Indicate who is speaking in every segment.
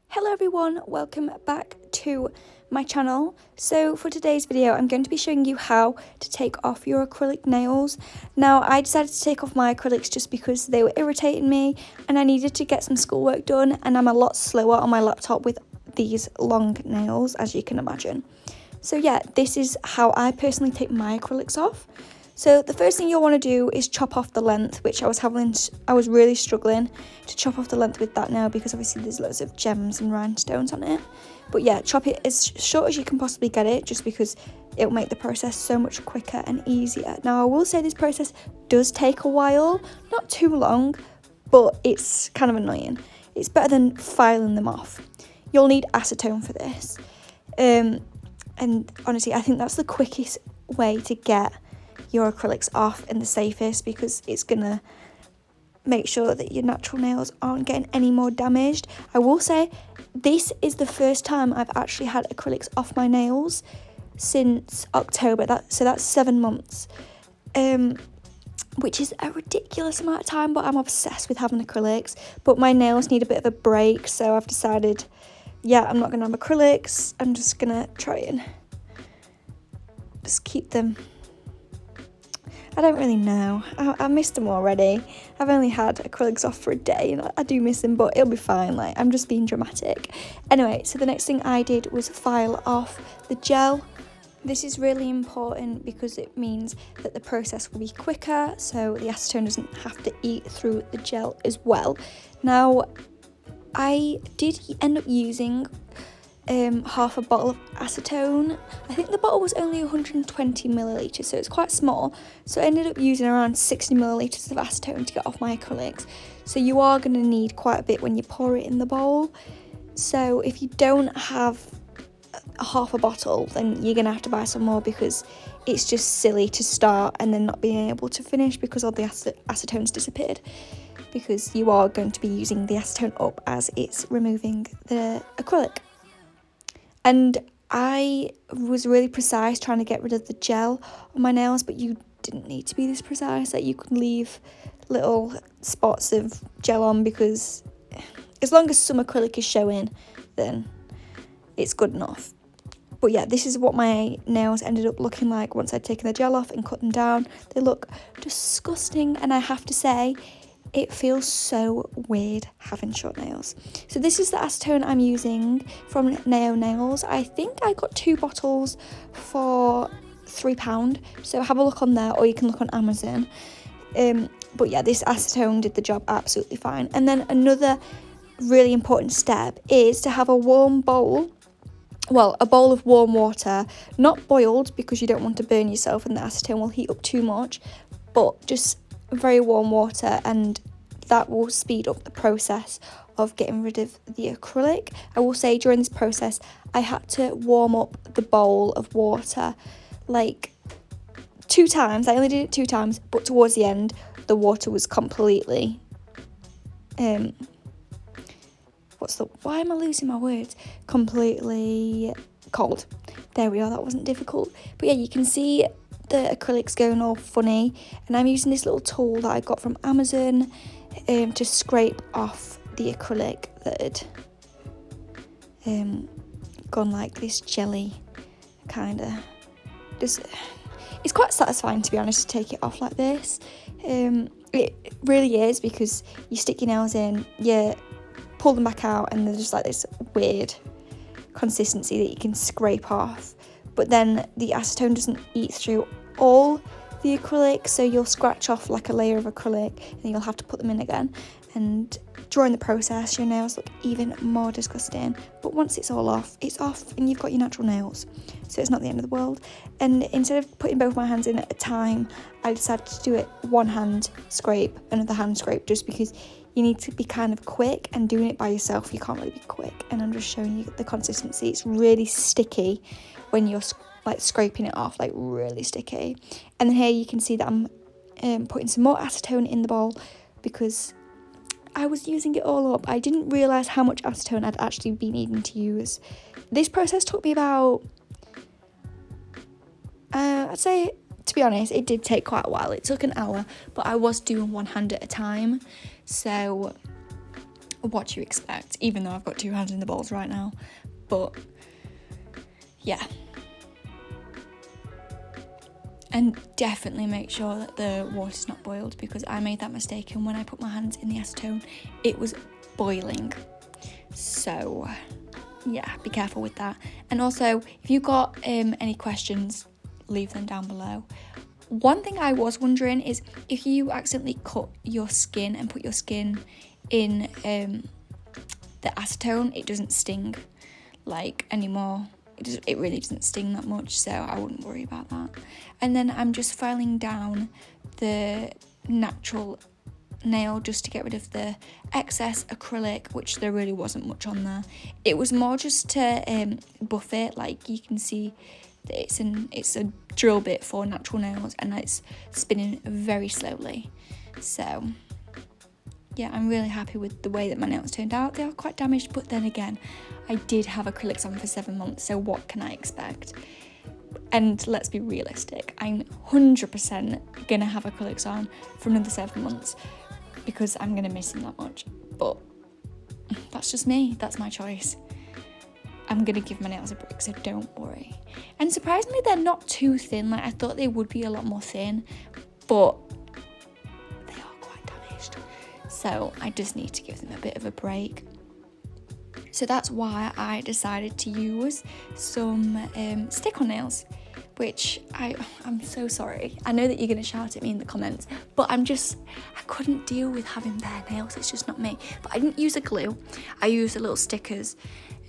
Speaker 1: Hello everyone, welcome back to my channel. So for today's video I'm going to be showing you how to take off your acrylic nails. Now I decided to take off my acrylics just because they were irritating me and I needed to get some schoolwork done, and I'm a lot slower on my laptop with these long nails, as you can imagine. So yeah, this is how I personally take my acrylics off. So the first thing you'll want to do is chop off the length, which I was really struggling to chop off the length with that now because obviously there's loads of gems and rhinestones on it. But yeah, chop it as short as you can possibly get it, just because it'll make the process so much quicker and easier. Now I will say this process does take a while, not too long, but it's kind of annoying. It's better than filing them off. You'll need acetone for this. And honestly, I think that's the quickest way to get your acrylics off and the safest, because it's gonna make sure that your natural nails aren't getting any more damaged. I will say this is the first time I've actually had acrylics off my nails since October, so that's 7 months, which is a ridiculous amount of time, but I'm obsessed with having acrylics. But my nails need a bit of a break, so I've decided, yeah, I'm not gonna have acrylics. I'm just gonna try and just keep them. I don't really know. I missed them already. I've only had acrylics off for a day and I do miss them, but it'll be fine. Like, I'm just being dramatic. Anyway, so the next thing I did was file off the gel. This is really important because it means that the process will be quicker, so the acetone doesn't have to eat through the gel as well. Now, I did end up using half a bottle of acetone. I think the bottle was only 120 millilitres, so it's quite small. So I ended up using around 60 millilitres of acetone to get off my acrylics. So you are going to need quite a bit when you pour it in the bowl. So if you don't have half a bottle, then you're going to have to buy some more, because it's just silly to start and then not being able to finish because all the acetone's disappeared, because you are going to be using the acetone up as it's removing the acrylic. And I was really precise trying to get rid of the gel on my nails, but you didn't need to be this precise. Like, you could leave little spots of gel on, because as long as some acrylic is showing, then it's good enough. But yeah, this is what my nails ended up looking like once I'd taken the gel off and cut them down. They look disgusting, and I have to say, it feels so weird having short nails. So this is the acetone I'm using from Neo Nails. I think I got 2 bottles for £3, so have a look on there, or you can look on Amazon. But yeah, this acetone did the job absolutely fine. And then another really important step is to have a warm bowl. Well, a bowl of warm water, not boiled because you don't want to burn yourself and the acetone will heat up too much, but just very warm water, and that will speed up the process of getting rid of the acrylic. I will say during this process I had to warm up the bowl of water like 2 times. I only did it 2 times, but towards the end the water was completely why am I losing my words? Completely cold. There we are, that wasn't difficult. But yeah, you can see the acrylics going all funny, and I'm using this little tool that I got from Amazon to scrape off the acrylic that had gone like this jelly kind of. It's quite satisfying, to be honest, to take it off like this. It really is, because you stick your nails in, you pull them back out, and they're just like this weird consistency that you can scrape off. But then the acetone doesn't eat through all the acrylic, so you'll scratch off like a layer of acrylic and you'll have to put them in again, and during the process your nails look even more disgusting. But once it's all off, it's off and you've got your natural nails, so it's not the end of the world. And instead of putting both my hands in at a time, I decided to do it one hand scrape, another hand scrape, just because you need to be kind of quick, and doing it by yourself you can't really be quick. And I'm just showing you the consistency. It's really sticky when you're like scraping it off, like really sticky. And then here you can see that I'm putting some more acetone in the bowl, because I was using it all up. I didn't realise how much acetone I'd actually been needing to use. This process took me about, I'd say, to be honest, it did take quite a while. It took an hour, but I was doing one hand at a time. So what you expect, even though I've got 2 hands in the bowls right now. But yeah. And definitely make sure that the water's not boiled, because I made that mistake, and when I put my hands in the acetone, it was boiling. So yeah, be careful with that. And also, if you've got any questions, leave them down below. One thing I was wondering is if you accidentally cut your skin and put your skin in the acetone, it doesn't sting like anymore. It really doesn't sting that much, so I wouldn't worry about that. And then I'm just filing down the natural nail just to get rid of the excess acrylic, which there really wasn't much on there. It was more just to buff it. Like you can see that it's a drill bit for natural nails, and it's spinning very slowly. So yeah, I'm really happy with the way that my nails turned out. They are quite damaged, but then again, I did have acrylics on for 7 months, so what can I expect? And let's be realistic, I'm 100% gonna have acrylics on for another 7 months because I'm gonna miss them that much. But that's just me, that's my choice. I'm gonna give my nails a break, so don't worry. And surprisingly, they're not too thin. Like I thought they would be a lot more thin, but they are quite damaged. So I just need to give them a bit of a break. So that's why I decided to use some stick-on nails, which I'm so sorry. I know that you're going to shout at me in the comments, but I couldn't deal with having bare nails. It's just not me. But I didn't use a glue. I used the little stickers,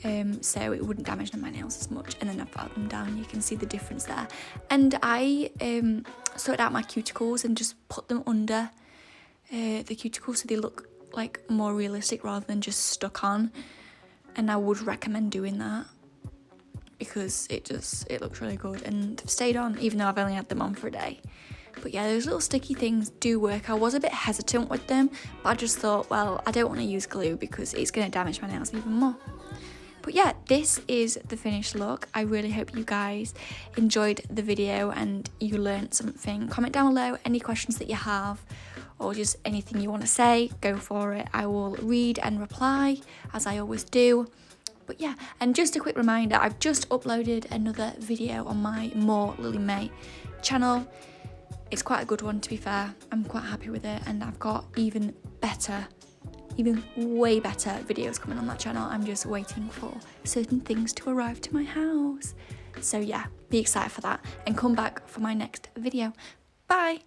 Speaker 1: so it wouldn't damage my nails as much. And then I filed them down. You can see the difference there. And I sorted out my cuticles and just put them under the cuticles so they look like more realistic rather than just stuck on. And I would recommend doing that because it looks really good, and they've stayed on even though I've only had them on for a day. But yeah, those little sticky things do work. I was a bit hesitant with them, but I just thought, well, I don't want to use glue because it's going to damage my nails even more. But yeah, this is the finished look. I really hope you guys enjoyed the video and you learned something. Comment down below any questions that you have, or just anything you want to say, go for it. I will read and reply, as I always do. But yeah, and just a quick reminder, I've just uploaded another video on my More LilyMay channel. It's quite a good one, to be fair. I'm quite happy with it, and I've got even way better videos coming on that channel. I'm just waiting for certain things to arrive to my house. So yeah, be excited for that, and come back for my next video. Bye!